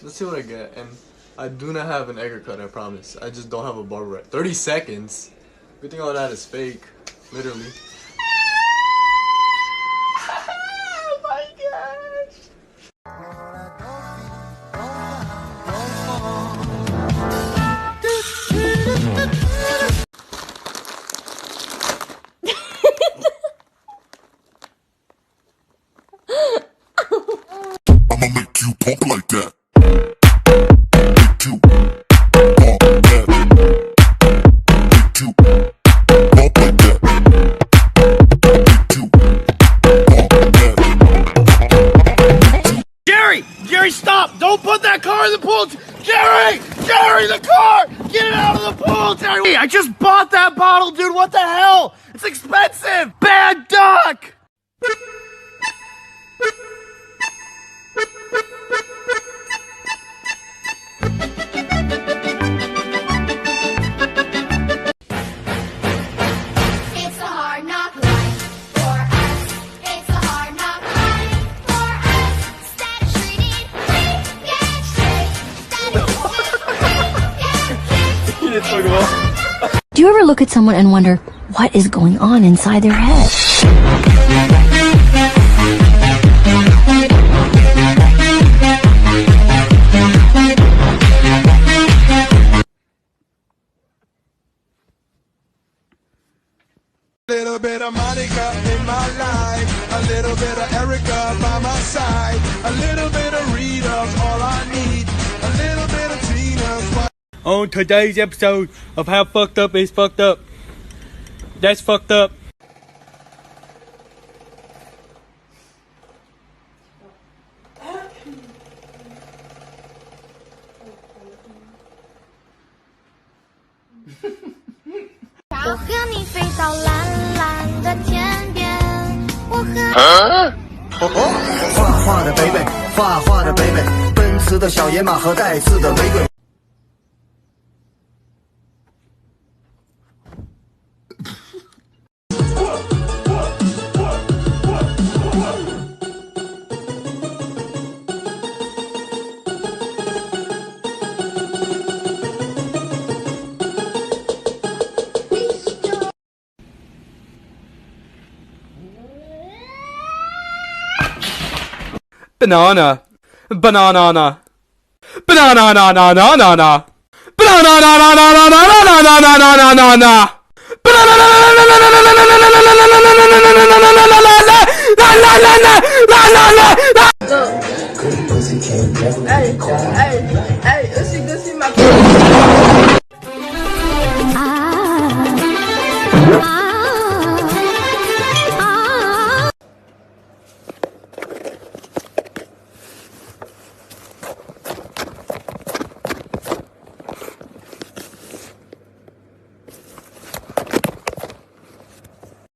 Let's see what I get. And I do not have an egg cut, I promise. I just don't have a barber right. 30 seconds? Good thing all that is fake. Literally. Oh my gosh! I'ma make you pump like that. Make you pump that. Make you pump like that. Make you pump that. Jerry, stop! Don't put that car in the pool! Jerry, the car! Get it out of the pool, Jerry! I just bought that bottle, dude! What the hell? It's expensive! Bad duck! Do you ever look at someone and wonder what is going on inside their head? Little bit of Monica in my life, a little bit of Erica by my side, a little bit of Rita's all I need, a little bit of Tina's. On today's episode of How Fucked Up Is Fucked Up. That's fucked up.画画的北北，画画的北北，奔驰的小野马和带刺的玫瑰。Banana. Banana. Banana. Banana. Banana.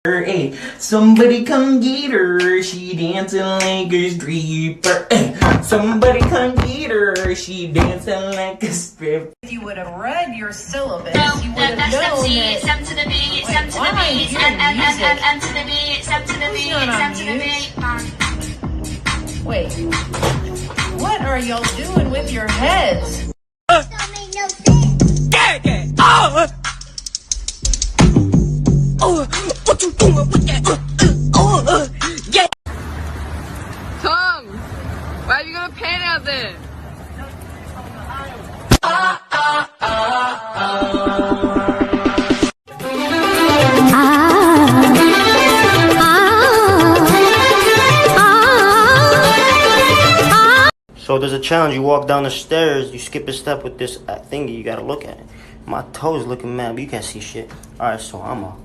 Hey, somebody come get her, she dancing like a stripper. Hey, somebody come get her, she dancing like a stripper. If you would have read your syllabus, you would have known that... Some to the beat, some to the beat, and to the beat, some to the beat, some to the beat. Wait, what are y'all doing with your heads? Don't make no sense. Oh! Oh! What you doing with that? Yeah! Tom! Why are you gonna pan out there? So there's a challenge. You walk down the stairs, you skip a step with this thingy, you gotta look at it. My toes looking mad, but you can't see shit. Alright, so I'm a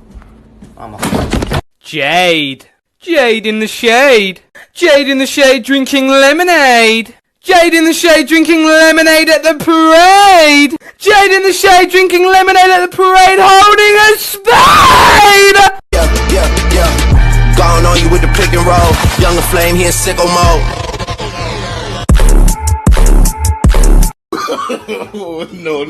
Jade. Jade in the shade. Jade in the shade drinking lemonade. Jade in the shade drinking lemonade at the parade. Jade in the shade drinking lemonade at the parade holding a spade. Yeah. Gone on you with the pick and roll. Younger flame here in sicko mode. No.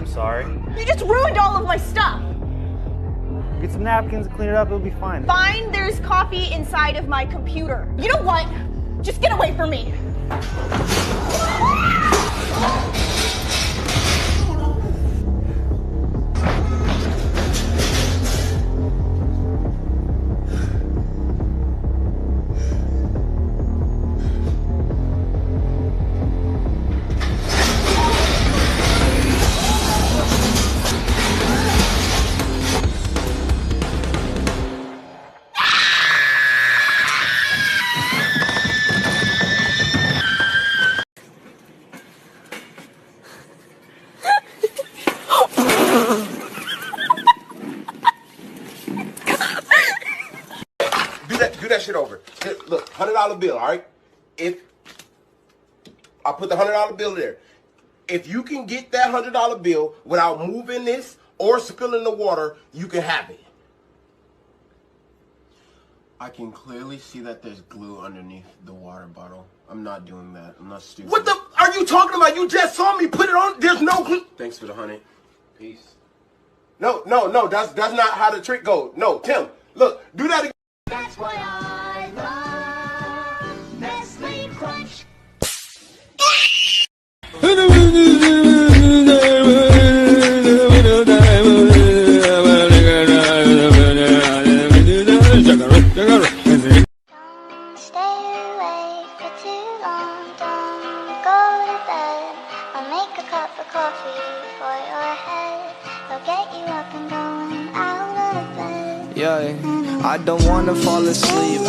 I'm sorry. You just ruined all of my stuff. Get some napkins and clean it up, it'll be fine. Fine, there's coffee inside of my computer. You know what? Just get away from me. Do that shit over. Here, look, $100 bill, all right? If I put the $100 bill there, if you can get that $100 bill without moving this or spilling the water, you can have it. I can clearly see that there's glue underneath the water bottle. I'm not doing that. I'm not stupid. What the are you talking about? You just saw me put it on. There's no glue. Thanks for the 100. Peace. No. That's not how the trick goes. No, Tim. Look, do that again. That's why I love Nestle Crunch. Yeah, I don't wanna fall asleep.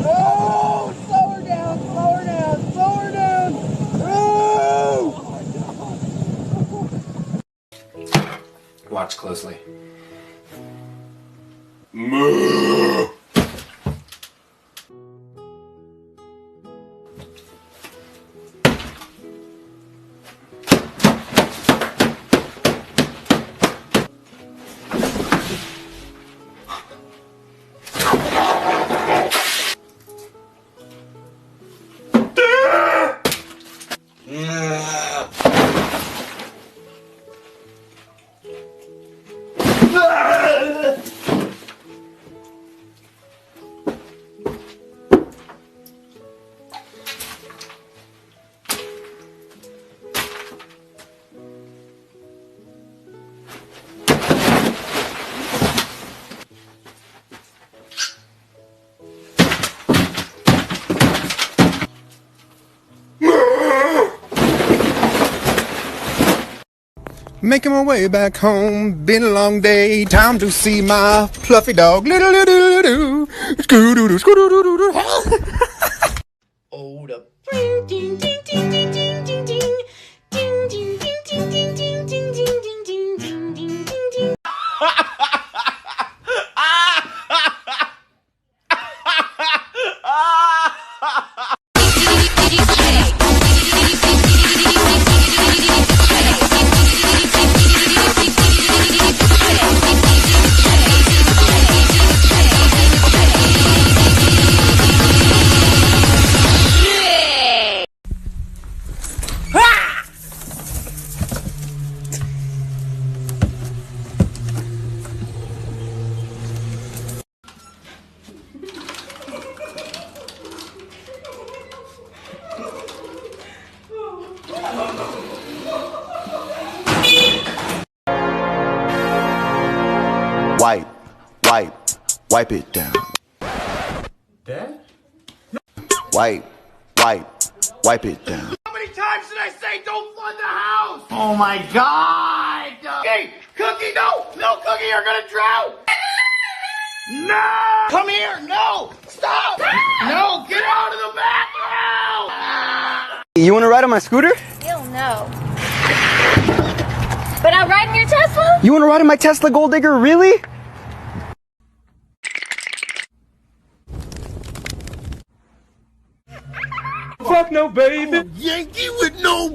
Oh, slower down, slower down, slower down. Oh! Watch closely. Moo. Making my way back home, been a long day, time to see my fluffy dog. Hold up. Wipe it down. Dad? Wipe it down. How many times did I say don't flood the house? Oh my God! Hey, Cookie, no, Cookie, you're gonna drown. No! Come here, no, stop! No, get out of the bathroom! You wanna ride on my scooter? Hell no. But I'll ride in your Tesla? You wanna ride in my Tesla, Gold Digger? Really? Fuck no, baby. Yankee with no.